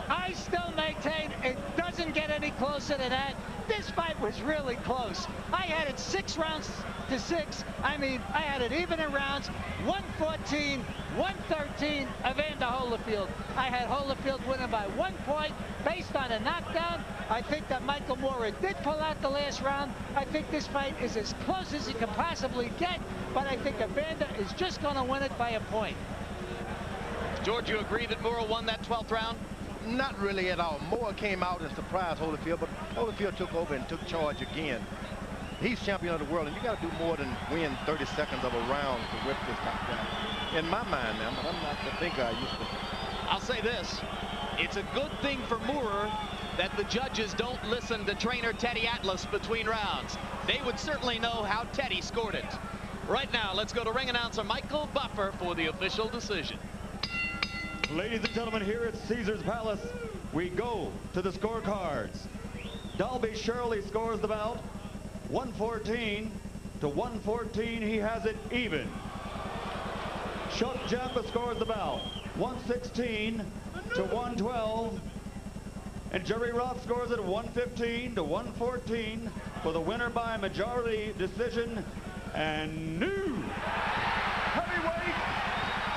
I still maintain it doesn't get any closer than that. This fight was really close. I had it 6 rounds to 6. I mean, I had it even in rounds. 114, 113, Evander Holyfield. I had Holyfield winning by 1 point based on a knockdown. I think that Michael Moorer did pull out the last round. I think this fight is as close as it can possibly get, but I think Evander is just going to win it by a point. George, you agree that Moorer won that 12th round? Not really at all. Moorer came out and surprised Holyfield, but Holyfield took over and took charge again. He's champion of the world, and you got to do more than win 30 seconds of a round to whip this top guy. In my mind now, but I'm not the thinker I used to. I'll say this. It's a good thing for Moorer that the judges don't listen to trainer Teddy Atlas between rounds. They would certainly know how Teddy scored it. Right now, let's go to ring announcer Michael Buffer for the official decision. Ladies and gentlemen, here at Caesar's Palace, we go to the scorecards. Dalby Shirley scores the bout 114 to 114. He has it even. Chuck Jampa scores the bout 116 to 112. And Jerry Roth scores it 115 to 114 for the winner by majority decision and new heavyweight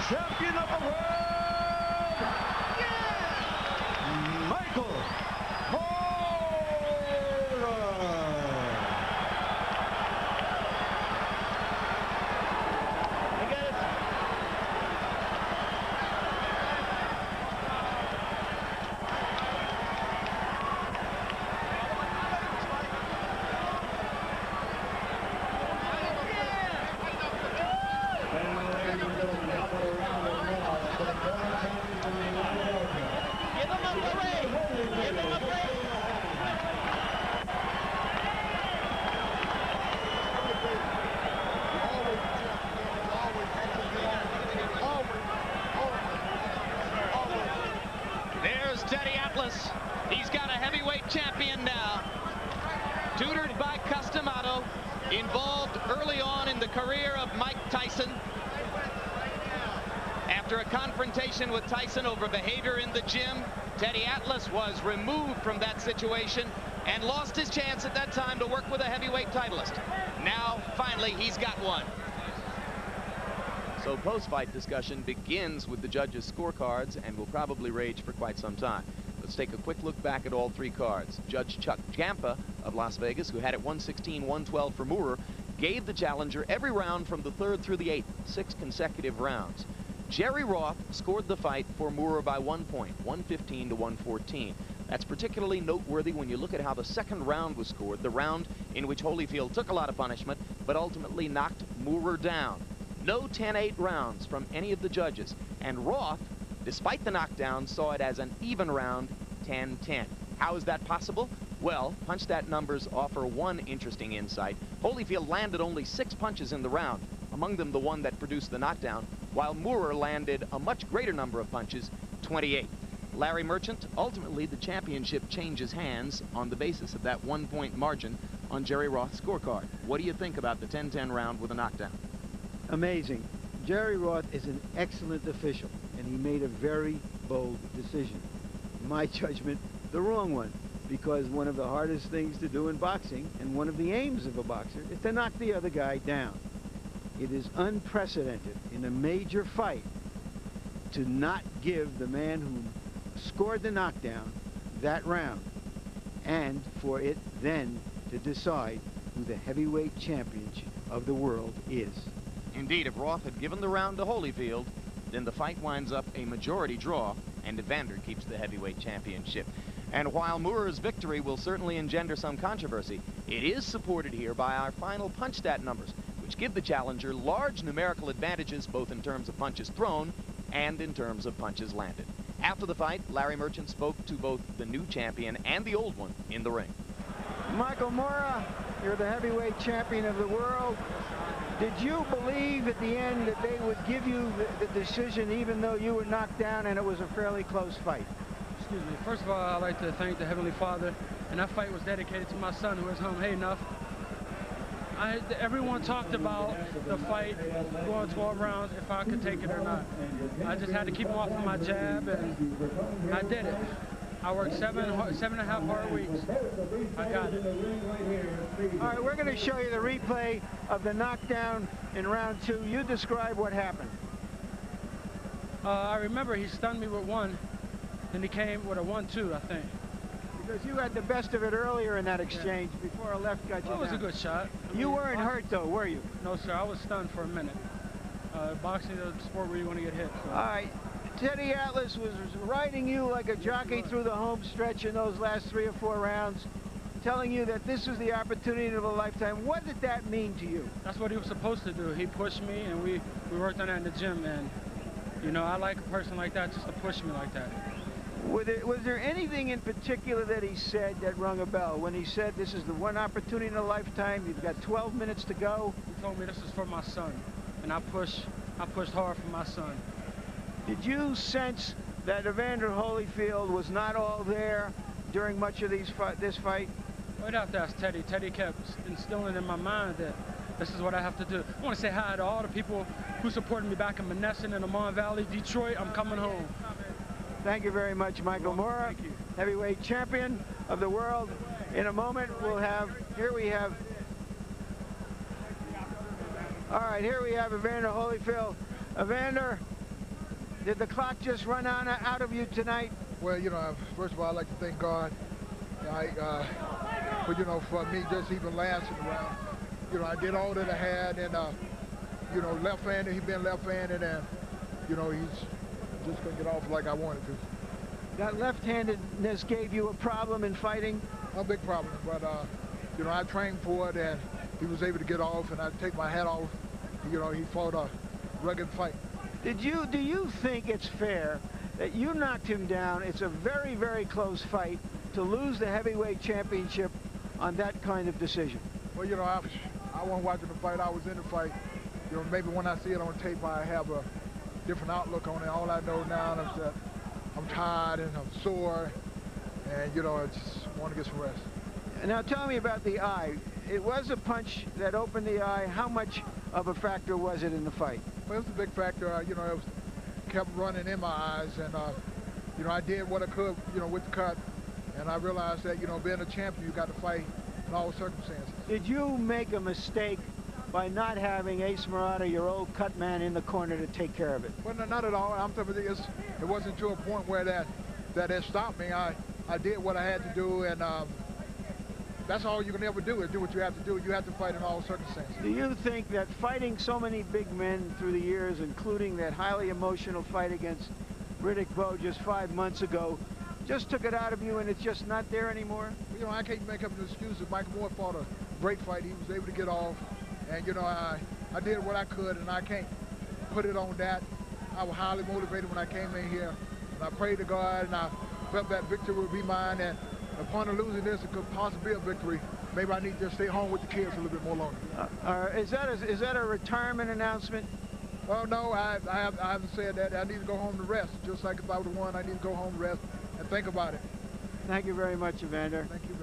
champion of the world, Michael Moorer. There's Teddy Atlas. He's got a heavyweight champion now. Tutored by Customato. Involved early on in the career of Mike Tyson. After a confrontation with Tyson over behavior in the gym, Teddy Atlas was removed from that situation and lost his chance at that time to work with a heavyweight titleist. Now, finally, he's got one. So post-fight discussion begins with the judges' scorecards and will probably rage for quite some time. Let's take a quick look back at all 3 cards. Judge Chuck Jampa of Las Vegas, who had it 116-112 for Moorer, gave the challenger every round from the 3rd through the 8th, 6 consecutive rounds. Jerry Roth scored the fight for Moorer by 1 point, 115 to 114. That's particularly noteworthy when you look at how the 2nd round was scored, the round in which Holyfield took a lot of punishment, but ultimately knocked Moorer down. No 10-8 rounds from any of the judges, and Roth, despite the knockdown, saw it as an even round, 10-10. How is that possible? Well, punch stat numbers offer one interesting insight. Holyfield landed only 6 punches in the round, among them the one that produced the knockdown, while Moorer landed a much greater number of punches, 28. Larry Merchant, ultimately the championship changes hands on the basis of that 1-point margin on Jerry Roth's scorecard. What do you think about the 10-10 round with a knockdown? Amazing. Jerry Roth is an excellent official, and he made a very bold decision. In my judgment, the wrong one, because one of the hardest things to do in boxing, and one of the aims of a boxer, is to knock the other guy down. It is unprecedented in a major fight to not give the man who scored the knockdown that round, and for it then to decide who the heavyweight champion of the world is. Indeed, if Roth had given the round to Holyfield, then the fight winds up a majority draw, and Evander keeps the heavyweight championship. And while Moorer's victory will certainly engender some controversy, it is supported here by our final punch stat numbers, which give the challenger large numerical advantages both in terms of punches thrown and in terms of punches landed. After the fight, Larry Merchant spoke to both the new champion and the old one in the ring. Michael Moorer, you're the heavyweight champion of the world. Did you believe at the end that they would give you the decision even though you were knocked down and it was a fairly close fight? Excuse me. First of all, I'd like to thank the Heavenly Father, and that fight was dedicated to my son who is home. Hey, enough. Everyone talked about the fight going 12 rounds, if I could take it or not. I just had to keep him off of my jab, and I did it. I worked 7.5 hard weeks. I got it. All right, we're going to show you the replay of the knockdown in round 2. You describe what happened. I remember he stunned me with one, and he came with a 1-2, I think. Because you had the best of it earlier in that exchange before a left got you down. It was a good shot. You weren't hurt, though, were you? No, sir. I was stunned for a minute. Boxing is a sport where you want to get hit. So. All right. Teddy Atlas was riding you like a jockey through the home stretch in those last 3 or 4 rounds, telling you that this was the opportunity of a lifetime. What did that mean to you? That's what he was supposed to do. He pushed me, and we worked on that in the gym. And, you know, I like a person like that just to push me like that. Was there anything in particular that he said that rung a bell? When he said this is the one opportunity in a lifetime, you've got 12 minutes to go? He told me this is for my son, and I pushed hard for my son. Did you sense that Evander Holyfield was not all there during much of this fight? I'd have to ask Teddy. Teddy kept instilling in my mind that this is what I have to do. I want to say hi to all the people who supported me back in Menneson and the Mon Valley, Detroit. I'm coming home. Thank you very much, Michael Moorer, heavyweight champion of the world. In a moment, we'll have, here we have Evander Holyfield. Evander, did the clock just run out of you tonight? Well, you know, first of all, I'd like to thank God, for me just even lasting around. You know, I did all that I had, and, you know, left-handed, he's been left-handed, and, you know, he's just going to get off like I wanted to. That left-handedness gave you a problem in fighting? A big problem, but, you know, I trained for it, and he was able to get off, and I take my hat off. You know, he fought a rugged fight. Do you think it's fair that you knocked him down? It's a very, very close fight to lose the heavyweight championship on that kind of decision. Well, you know, I wasn't watching the fight. I was in the fight. You know, maybe when I see it on tape, I have a different outlook on it. All I know now is that I'm tired and I'm sore, and, you know, I just want to get some rest. Now tell me about the eye. It was a punch that opened the eye. How much of a factor was it in the fight? Well, it was a big factor. You know, it kept running in my eyes, and, you know, I did what I could, you know, with the cut, and I realized that, you know, being a champion, you got to fight in all circumstances. Did you make a mistake by not having Ace Murata, your old cut man, in the corner to take care of it? Well, no, not at all. I'm telling you, it wasn't to a point where that it stopped me. I did what I had to do, and that's all you can ever do is do what you have to do. You have to fight in all circumstances. Do you think that fighting so many big men through the years, including that highly emotional fight against Riddick Bowe just 5 months ago, just took it out of you and it's just not there anymore? Well, you know, I can't make up an excuse. If Michael Moore fought a great fight, he was able to get off. And, you know, I did what I could, and I can't put it on that. I was highly motivated when I came in here, and I prayed to God, and I felt that victory would be mine. And upon losing this, it could possibly be a victory. Maybe I need to stay home with the kids a little bit more longer. Is that a retirement announcement? Well, no, I haven't said that. I need to go home to rest. Just like if I would have won, I need to go home to rest and think about it. Thank you very much, Evander. Thank you very much.